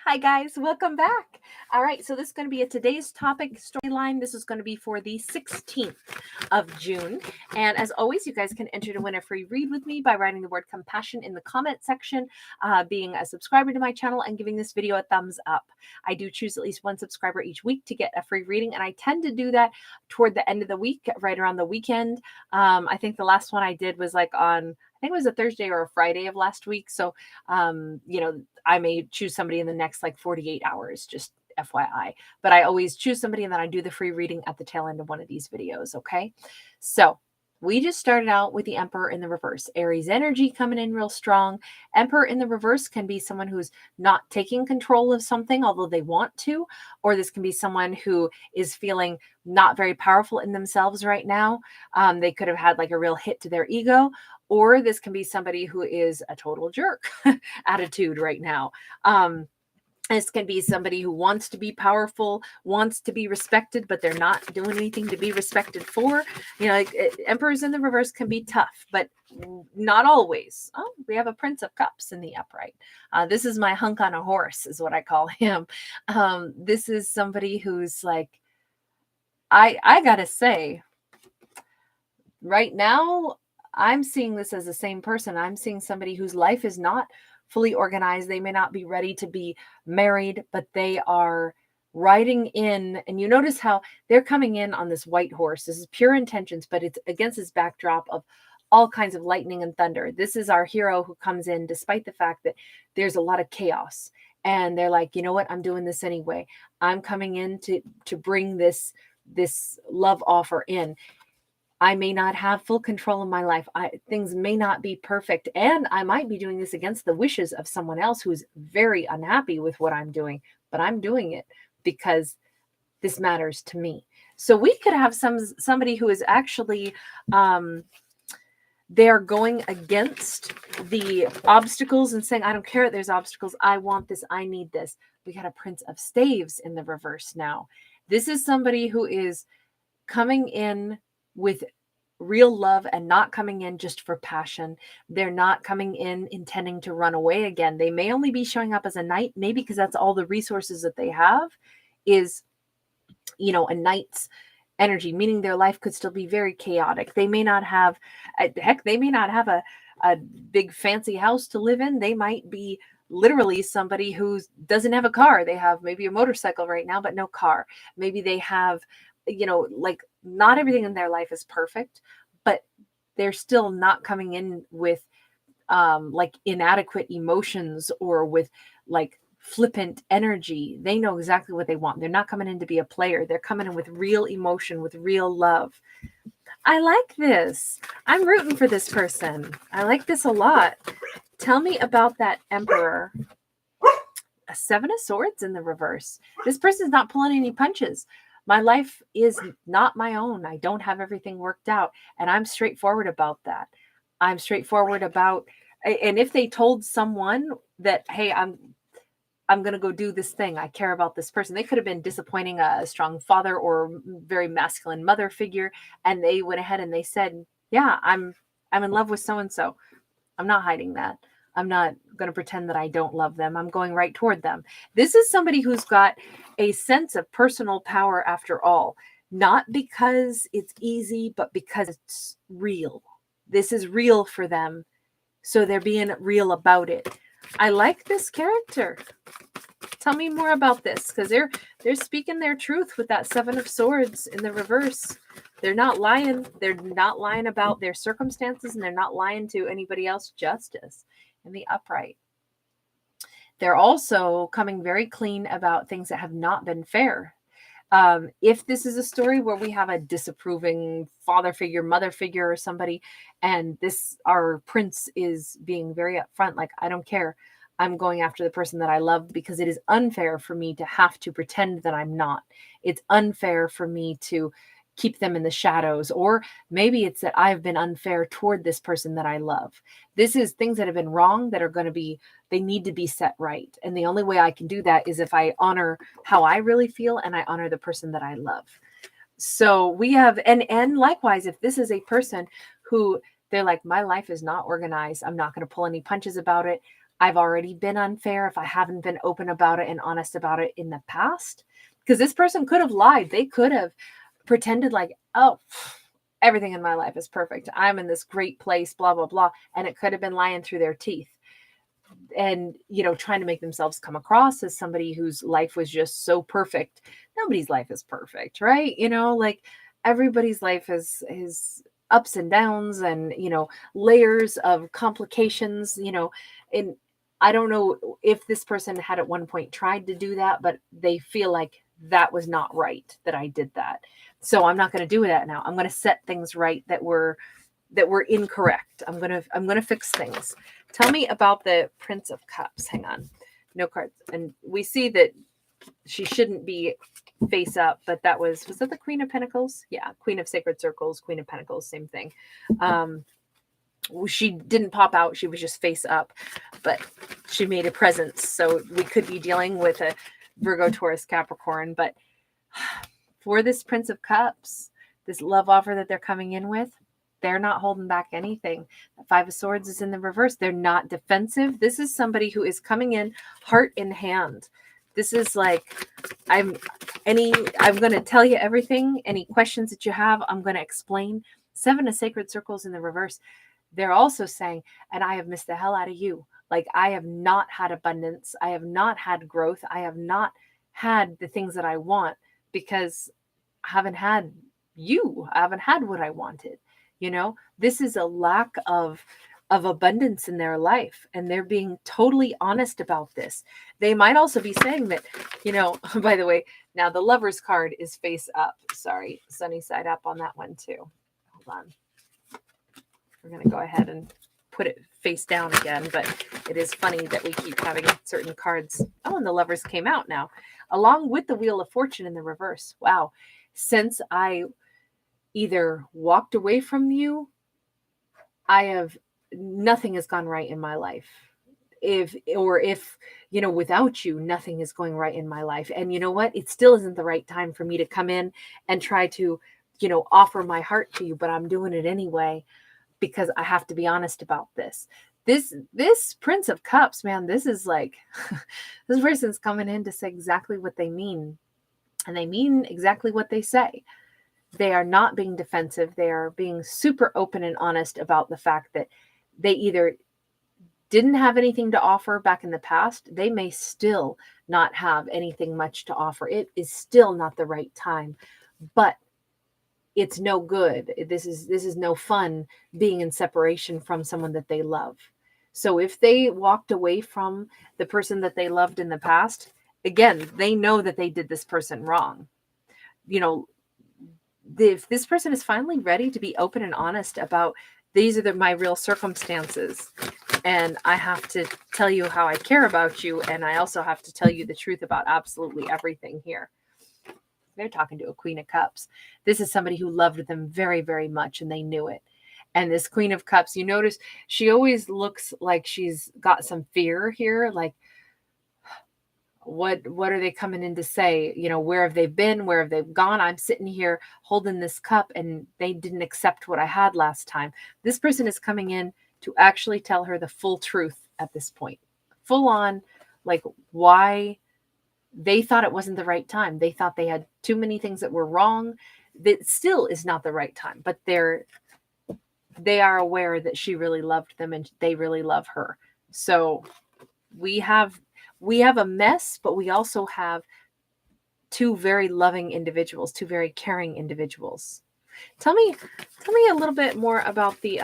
Hi, guys. Welcome back. All right. So, this is going to be a today's topic storyline. This is going to be for the 16th of June. And as always, you guys can enter to win a free read with me by writing the word compassion in the comment section, being a subscriber to my channel, and giving this video a thumbs up. I do choose at least one subscriber each week to get a free reading. And I tend to do that toward the end of the week, right around the weekend. I think the last one I did was like on, I think it was a Thursday or a Friday of last week. So, I may choose somebody in the next like 48 hours, just FYI. But I always choose somebody and then I do the free reading at the tail end of one of these videos. Okay. So we just started out with the Emperor in the reverse. Aries energy coming in real strong. Emperor in the reverse can be someone who's not taking control of something, although they want to, or this can be someone who is feeling not very powerful in themselves right now. They could have had like a real hit to their ego, or this can be somebody who is a total jerk attitude right now. This can be somebody who wants to be powerful, wants to be respected, but they're not doing anything to be respected for. Emperors in the reverse can be tough, but not always. Oh, we have a Prince of Cups in the upright. This is my hunk on a horse, is what I call him. This is somebody who's like, I gotta say, right now, I'm seeing this as the same person. I'm seeing somebody whose life is not fully organized. They may not be ready to be married, but they are riding in. And you notice how they're coming in on this white horse. This is pure intentions, but it's against this backdrop of all kinds of lightning and thunder. This is our hero who comes in despite the fact that there's a lot of chaos. And they're like, you know what? I'm doing this anyway. I'm coming in to bring this love offer in. I may not have full control of my life. Things may not be perfect. And I might be doing this against the wishes of someone else who's very unhappy with what I'm doing, but I'm doing it because this matters to me. So we could have somebody who is actually, they're going against the obstacles and saying, I don't care if there's obstacles. I want this. I need this. We got a Prince of Staves in the reverse now. This is somebody who is coming in with real love and not coming in just for passion. They're not coming in intending to run away again. They may only be showing up as a knight, maybe because that's all the resources that they have is, a knight's energy, meaning their life could still be very chaotic. They may not have, they may not have a big fancy house to live in. They might be literally somebody who doesn't have a car. They have maybe a motorcycle right now, but no car. Maybe they have, like not everything in their life is perfect, but they're still not coming in with like inadequate emotions or with like flippant energy. They know exactly what they want. They're not coming in to be a player. They're coming in with real emotion, with real love. I like this. I'm rooting for this person. I like this a lot. Tell me about that Emperor. A Seven of Swords in the reverse. This person's not pulling any punches. My life is not my own. I don't have everything worked out. And I'm straightforward about that. I'm straightforward about, and if they told someone that, hey, I'm going to go do this thing, I care about this person. They could have been disappointing a strong father or very masculine mother figure. And they went ahead and they said, yeah, I'm in love with so-and-so. I'm not hiding that. I'm not going to pretend that I don't love them. I'm going right toward them. This is somebody who's got a sense of personal power after all, not because it's easy, but because it's real. This is real for them. So they're being real about it. I like this character. Tell me more about this, because they're speaking their truth with that Seven of Swords in the reverse. They're not lying. They're not lying about their circumstances, and they're not lying to anybody else. Justice in the upright. They're also coming very clean about things that have not been fair. If this is a story where we have a disapproving father figure, mother figure, or somebody, and our prince is being very upfront, like, I don't care. I'm going after the person that I love because it is unfair for me to have to pretend that I'm not. It's unfair for me to keep them in the shadows, or maybe it's that I've been unfair toward this person that I love. This is things that have been wrong that are going to be, they need to be set right. And the only way I can do that is if I honor how I really feel and I honor the person that I love. So we have, and likewise, if this is a person who they're like, my life is not organized, I'm not going to pull any punches about it. I've already been unfair if I haven't been open about it and honest about it in the past. Because this person could have lied. They could have pretended like, oh, everything in my life is perfect. I'm in this great place, blah, blah, blah. And it could have been lying through their teeth and, trying to make themselves come across as somebody whose life was just so perfect. Nobody's life is perfect, right? Like everybody's life is ups and downs and, layers of complications, and I don't know if this person had at one point tried to do that, but they feel like that was not right that I did that. So I'm not going to do that now. I'm going to set things right that were incorrect. I'm going to fix things. Tell me about the Prince of Cups. Hang on. No cards. And we see that she shouldn't be face up, but was that the Queen of Pentacles? Yeah, Queen of Sacred Circles, Queen of Pentacles, same thing. She didn't pop out, she was just face up, but she made a presence. So we could be dealing with a Virgo, Taurus, Capricorn, but for this Prince of Cups, this love offer that they're coming in with, they're not holding back anything. The Five of Swords is in the reverse. They're not defensive. This is somebody who is coming in heart in hand. This is like, I'm going to tell you everything. Any questions that you have, I'm going to explain. Seven of Sacred Circles in the reverse. They're also saying, and I have missed the hell out of you. Like, I have not had abundance. I have not had growth. I have not had the things that I want because I haven't had you. I haven't had what I wanted. This is a lack of abundance in their life, and they're being totally honest about this. They might also be saying that, by the way, now the Lover's card is face up. Sorry, sunny side up on that one too. Hold on. We're going to go ahead and put it face down again, but it is funny that we keep having certain cards. Oh, and the Lovers came out now, along with the Wheel of Fortune in the reverse. Wow. Since I either walked away from you, nothing has gone right in my life. If without you, nothing is going right in my life. And you know what? It still isn't the right time for me to come in and try to, offer my heart to you, but I'm doing it anyway because I have to be honest about this. This Prince of Cups, man, this is like, this person's coming in to say exactly what they mean. And they mean exactly what they say. They are not being defensive. They are being super open and honest about the fact that they either didn't have anything to offer back in the past. They may still not have anything much to offer. It is still not the right time, but it's no good. This is no fun being in separation from someone that they love. So if they walked away from the person that they loved in the past, again, they know that they did this person wrong. If this person is finally ready to be open and honest about these are my real circumstances, and I have to tell you how I care about you, and I also have to tell you the truth about absolutely everything here. They're talking to a Queen of Cups. This is somebody who loved them very, very much, and they knew it. And this Queen of Cups, you notice she always looks like she's got some fear here, like, what are they coming in to say? Where have they been? Where have they gone? I'm sitting here holding this cup and they didn't accept what I had last time. This person is coming in to actually tell her the full truth at this point. Full on, like, why they thought it wasn't the right time. They thought they had too many things that were wrong. That still is not the right time, but they are aware that she really loved them and they really love her. So we have a mess, but we also have two very loving individuals, two very caring individuals. Tell me a little bit more about the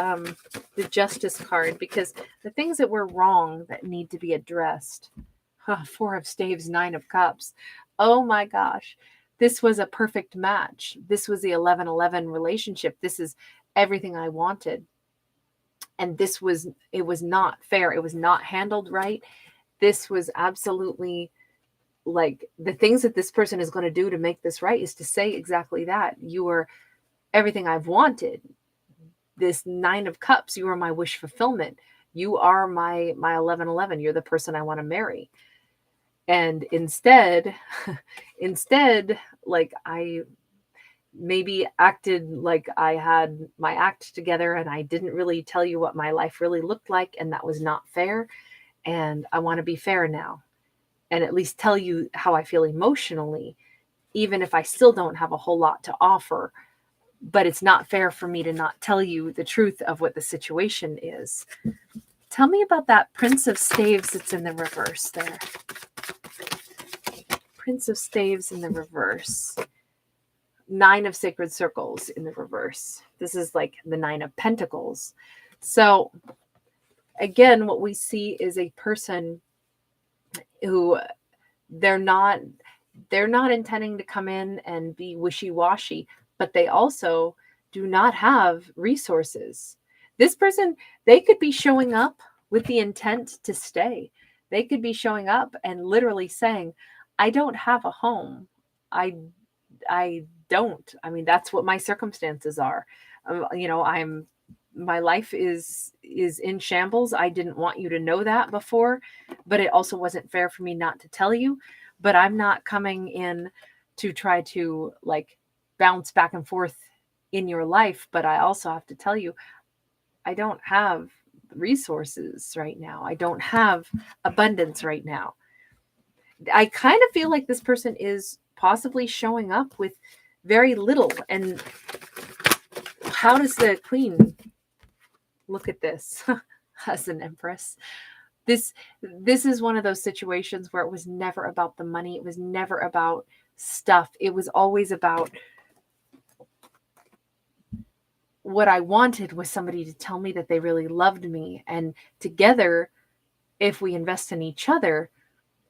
Justice card, because the things that were wrong that need to be addressed. Four of Staves, Nine of Cups. Oh my gosh. This was a perfect match. This was the 11-11 relationship. This is everything I wanted. And it was not fair. It was not handled right. This was absolutely, like, the things that this person is going to do to make this right is to say exactly that. You are everything I've wanted. This Nine of Cups, you are my wish fulfillment. You are my 11-11. You're the person I want to marry. And instead, like, I maybe acted like I had my act together and I didn't really tell you what my life really looked like, and that was not fair. and I want to be fair now and at least tell you how I feel emotionally, even if I still don't have a whole lot to offer. But it's not fair for me to not tell you the truth of what the situation is. Tell me about that Prince of Staves that's in the reverse there. Prince of Staves in the reverse. Nine of Sacred Circles in the reverse. This is like the Nine of Pentacles. So again, what we see is a person who they're not intending to come in and be wishy-washy, but they also do not have resources. This person, they could be showing up with the intent to stay. They could be showing up and literally saying, I don't have a home. I don't. I mean, that's what my circumstances are. My life is in shambles. I didn't want you to know that before, but it also wasn't fair for me not to tell you. But I'm not coming in to try to like bounce back and forth in your life. But I also have to tell you, I don't have resources right now. I don't have abundance right now. I kind of feel like this person is possibly showing up with very little. And how does the Queen look at this as an Empress? This is one of those situations where it was never about the money. It was never about stuff. It was always about what I wanted was somebody to tell me that they really loved me. And together, if we invest in each other,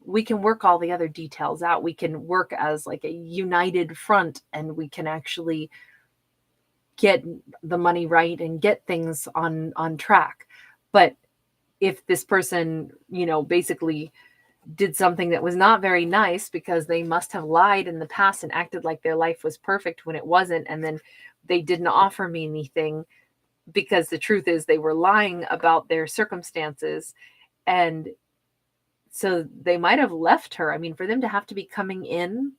we can work all the other details out. We can work as like a united front, and we can actually get the money right and get things on track. But if this person, basically did something that was not very nice because they must have lied in the past and acted like their life was perfect when it wasn't, and then they didn't offer me anything because the truth is they were lying about their circumstances, and so they might have left her. I mean, for them to have to be coming in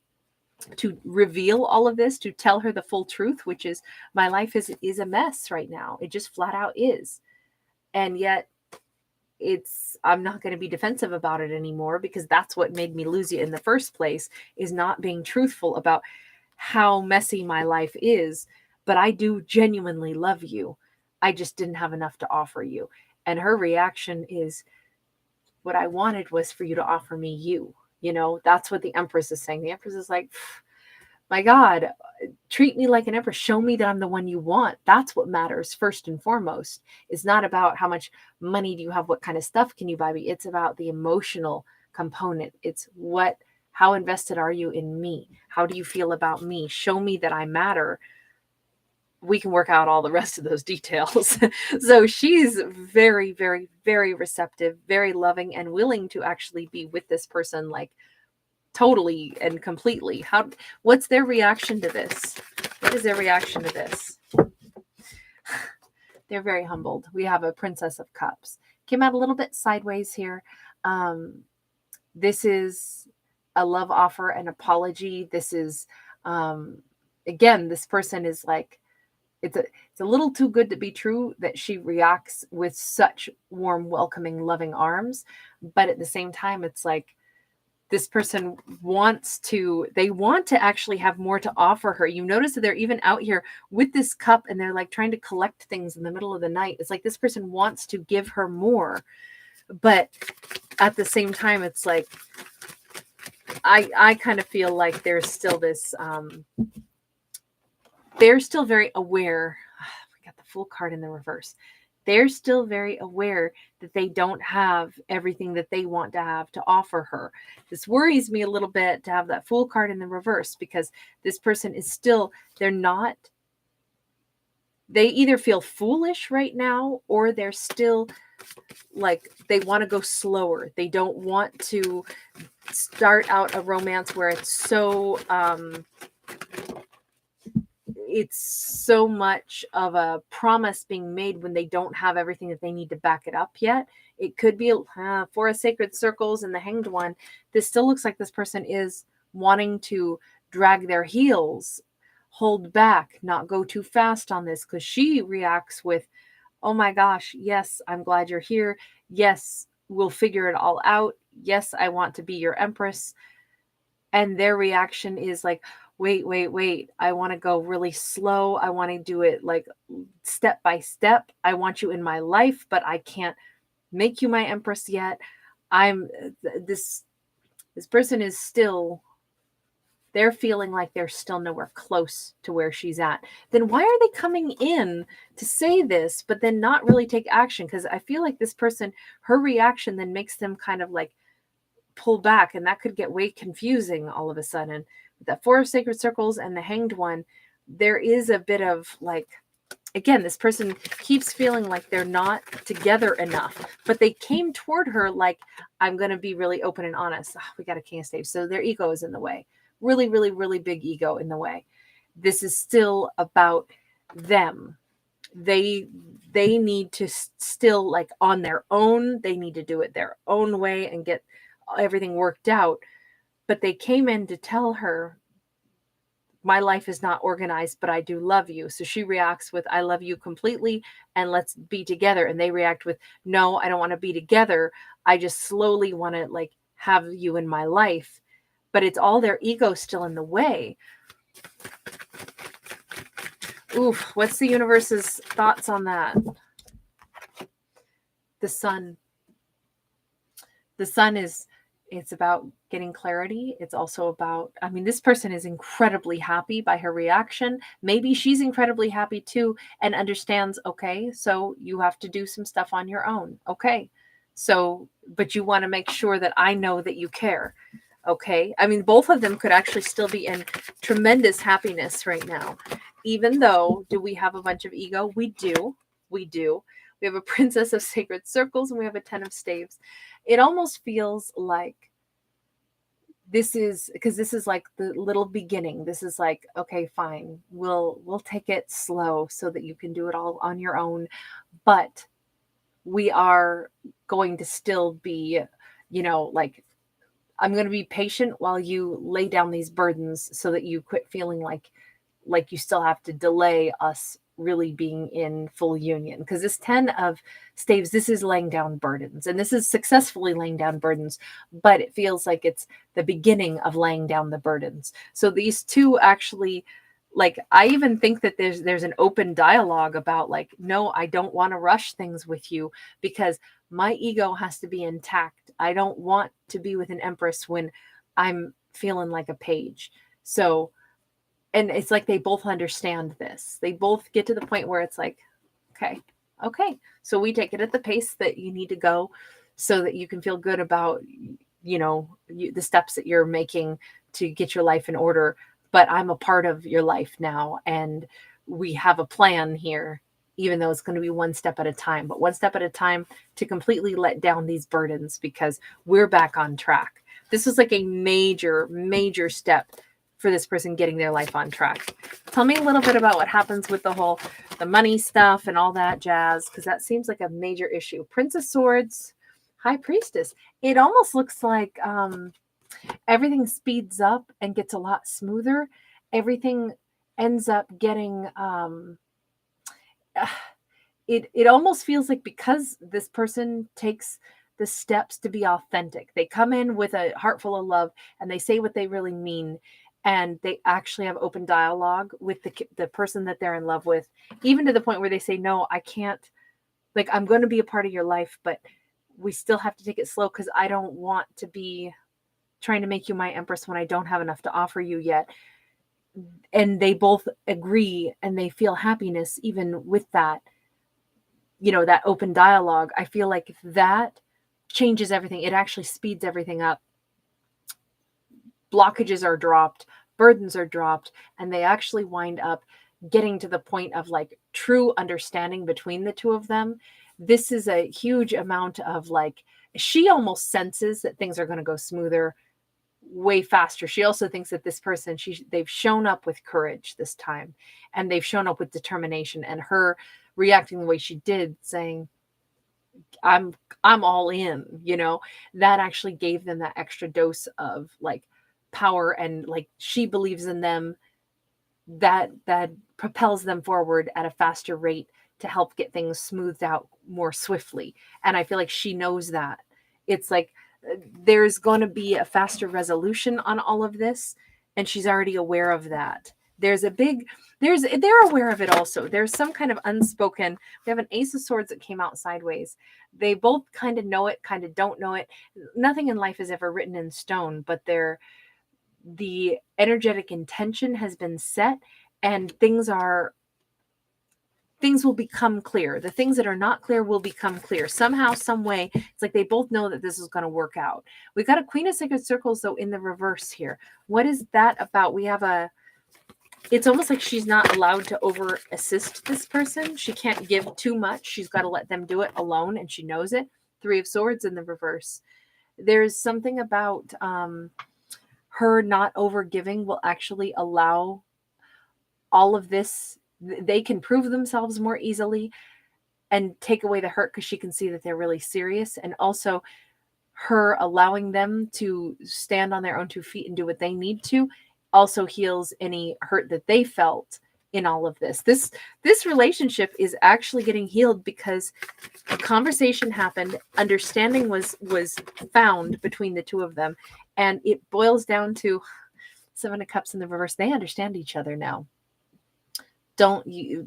to reveal all of this, to tell her the full truth, which is my life is a mess right now. It just flat out is. And yet I'm not going to be defensive about it anymore, because that's what made me lose you in the first place, is not being truthful about how messy my life is. But I do genuinely love you. I just didn't have enough to offer you. And her reaction is, what I wanted was for you to offer me you. That's what the Empress is saying. The Empress is like, my God, treat me like an empress. Show me that I'm the one you want. That's what matters first and foremost. It's not about how much money do you have, what kind of stuff can you buy me. It's about the emotional component. It's how invested are you in me? How do you feel about me? Show me that I matter. We can work out all the rest of those details. So she's very, very, very receptive, very loving, and willing to actually be with this person, like totally and completely. What's their reaction to this? What is their reaction to this? They're very humbled. We have a Princess of Cups. Came out a little bit sideways here. This is a love offer, an apology. This is, again, this person is like, it's a little too good to be true that she reacts with such warm, welcoming, loving arms. But at the same time, it's like, this person want to actually have more to offer her. You notice that they're even out here with this cup, and they're like trying to collect things in the middle of the night. It's like this person wants to give her more, but at the same time, it's like, I kind of feel like there's still this, they're still very aware. We got the Fool card in the reverse. They're still very aware that they don't have everything that they want to have to offer her. This worries me a little bit to have that Fool card in the reverse, because this person is still, they either feel foolish right now, or they're still like, they want to go slower. They don't want to start out a romance where it's so, it's so much of a promise being made when they don't have everything that they need to back it up yet. It could be for a Sacred Circles and the Hanged One. This still looks like this person is wanting to drag their heels, hold back, not go too fast on this, because she reacts with, oh my gosh, yes, I'm glad you're here. Yes, we'll figure it all out. Yes, I want to be your empress. And their reaction is like, wait. I want to go really slow. I want to do it like step by step. I want you in my life, but I can't make you my empress yet. I'm this person is still, they're feeling like they're still nowhere close to where she's at. Then why are they coming in to say this, but then not really take action? Because I feel like this person, her reaction then makes them kind of like pull back, and that could get way confusing all of a sudden. With that Four of Sacred Circles and the Hanged One, there is a bit of like, again, this person keeps feeling like they're not together enough, but they came toward her like, I'm going to be really open and honest. Oh, we got a King of Staves. So their ego is in the way. Really, really, really big ego in the way. This is still about them. They need to still, like, on their own, they need to do it their own way and get everything worked out. But they came in to tell her, my life is not organized, but I do love you. So she reacts with, I love you completely and let's be together. And they react with, no, I don't want to be together. I just slowly want to like have you in my life. But it's all their ego still in the way. Oof, what's the universe's thoughts on that? The Sun. The Sun is, it's about getting clarity. It's also about, I mean, this person is incredibly happy by her reaction. Maybe she's incredibly happy too and understands, okay, so you have to do some stuff on your own. Okay. So, but you want to make sure that I know that you care. Okay. I mean, both of them could actually still be in tremendous happiness right now. Even though, do we have a bunch of ego? We do. We do. We have a Princess of Sacred Circles and we have a Ten of Staves. It almost feels like this is, because this is like the little beginning. This is like, okay, fine. We'll take it slow so that you can do it all on your own. But we are going to still be, like, I'm going to be patient while you lay down these burdens so that you quit feeling like you still have to delay us really being in full union. Because this 10 of Staves, this is laying down burdens, and this is successfully laying down burdens, but it feels like it's the beginning of laying down the burdens. So these two actually, like, I even think that there's an open dialogue about like, no, I don't want to rush things with you because my ego has to be intact. I don't want to be with an empress when I'm feeling like a page. So, and it's like they both understand this. They both get to the point where it's like, okay. So we take it at the pace that you need to go so that you can feel good about, the steps that you're making to get your life in order. But I'm a part of your life now, and we have a plan here, even though it's going to be one step at a time, but one step at a time to completely let down these burdens because we're back on track. This is like a major, major step for this person getting their life on track. Tell me a little bit about what happens with the money stuff and all that jazz, because that seems like a major issue. Prince of Swords, High Priestess. It almost looks like everything speeds up and gets a lot smoother. Everything ends up getting it almost feels like, because this person takes the steps to be authentic, they come in with a heart full of love and they say what they really mean, and they actually have open dialogue with the person that they're in love with, even to the point where they say, no, I can't, like, I'm going to be a part of your life, but we still have to take it slow because I don't want to be trying to make you my empress when I don't have enough to offer you yet. And they both agree and they feel happiness even with that, that open dialogue. I feel like that changes everything. It actually speeds everything up. Blockages are dropped, burdens are dropped, and they actually wind up getting to the point of like true understanding between the two of them. This is a huge amount of like, she almost senses that things are going to go smoother way faster. She also thinks that this person, they've shown up with courage this time, and they've shown up with determination, and her reacting the way she did, saying, I'm all in, that actually gave them that extra dose of like power, and like she believes in them, that propels them forward at a faster rate to help get things smoothed out more swiftly. And I feel like she knows that. It's like there's going to be a faster resolution on all of this, and she's already aware of that. They're aware of it also. There's some kind of unspoken. We have an Ace of Swords that came out sideways. They both kind of know it, kind of don't know it. Nothing in life is ever written in stone, but the energetic intention has been set, and things will become clear. The things that are not clear will become clear somehow, some way. It's like they both know that this is going to work out. We've got a Queen of Sacred Circles though in the reverse here. What is that about? It's almost like she's not allowed to over assist this person. She can't give too much. She's got to let them do it alone, and she knows it. Three of Swords in the reverse. There's something about her not over giving will actually allow all of this. They can prove themselves more easily and take away the hurt because she can see that they're really serious. And also her allowing them to stand on their own 2 feet and do what they need to also heals any hurt that they felt in all of this. This relationship is actually getting healed because a conversation happened, understanding was found between the two of them, and it boils down to Seven of Cups in the reverse. They understand each other now.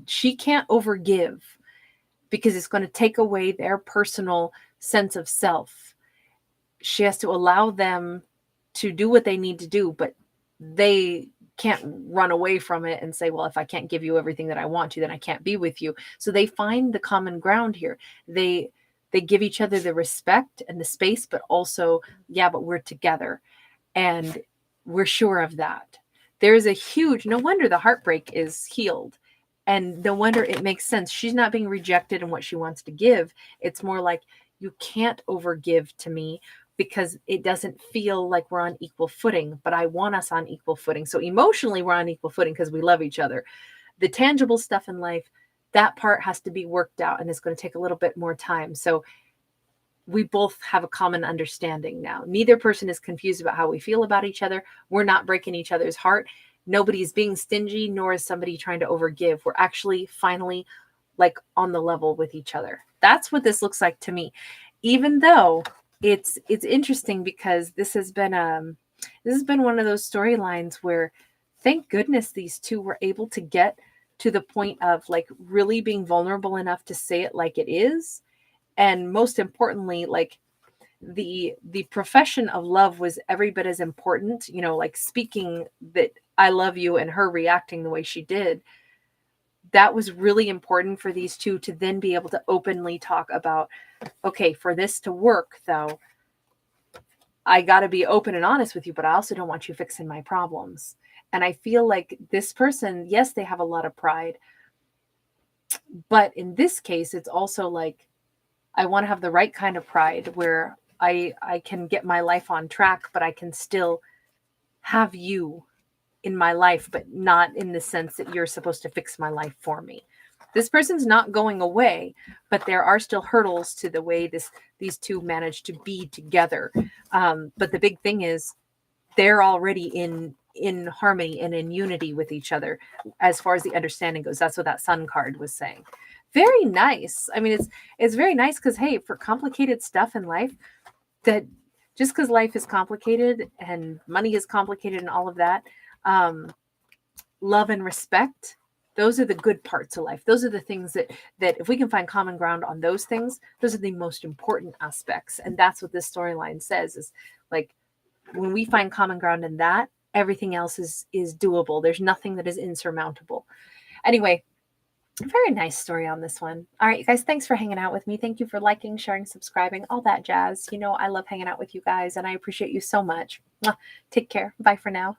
She can't overgive because it's going to take away their personal sense of self. She has to allow them to do what they need to do, but they can't run away from it and say, well, if I can't give you everything that I want to, then I can't be with you. So they find the common ground here. They give each other the respect and the space, but also, yeah, but we're together and we're sure of that. There's a huge, no wonder the heartbreak is healed. And no wonder it makes sense. She's not being rejected in what she wants to give. It's more like, you can't overgive to me because it doesn't feel like we're on equal footing, but I want us on equal footing. So emotionally, we're on equal footing because we love each other. The tangible stuff in life, that part has to be worked out, and it's going to take a little bit more time. So we both have a common understanding now. Neither person is confused about how we feel about each other. We're not breaking each other's heart. Nobody's being stingy, nor is somebody trying to overgive. We're actually finally like on the level with each other. That's what this looks like to me. Even though it's interesting because this has been one of those storylines where, thank goodness, these two were able to get to the point of like really being vulnerable enough to say it like it is. And most importantly, like the profession of love was every bit as important, like speaking that I love you and her reacting the way she did. That was really important for these two to then be able to openly talk about, okay, for this to work though, I got to be open and honest with you, but I also don't want you fixing my problems. And I feel like this person, yes, they have a lot of pride, but in this case, it's also like, I want to have the right kind of pride where I can get my life on track, but I can still have you in my life, but not in the sense that you're supposed to fix my life for me. This person's not going away, but there are still hurdles to the way these two manage to be together. But the big thing is they're already in harmony and in unity with each other as far as the understanding goes. That's what that Sun card was saying. Very nice. I mean, it's very nice because, hey, for complicated stuff in life, that just because life is complicated and money is complicated and all of that, love and respect, those are the good parts of life. Those are the things that if we can find common ground on those things, those are the most important aspects. And that's what this storyline says, is like, when we find common ground in that, everything else is doable. There's nothing that is insurmountable. Anyway, very nice story on this one. All right, you guys, thanks for hanging out with me. Thank you for liking, sharing, subscribing, all that jazz. I love hanging out with you guys, and I appreciate you so much. Take care. Bye for now.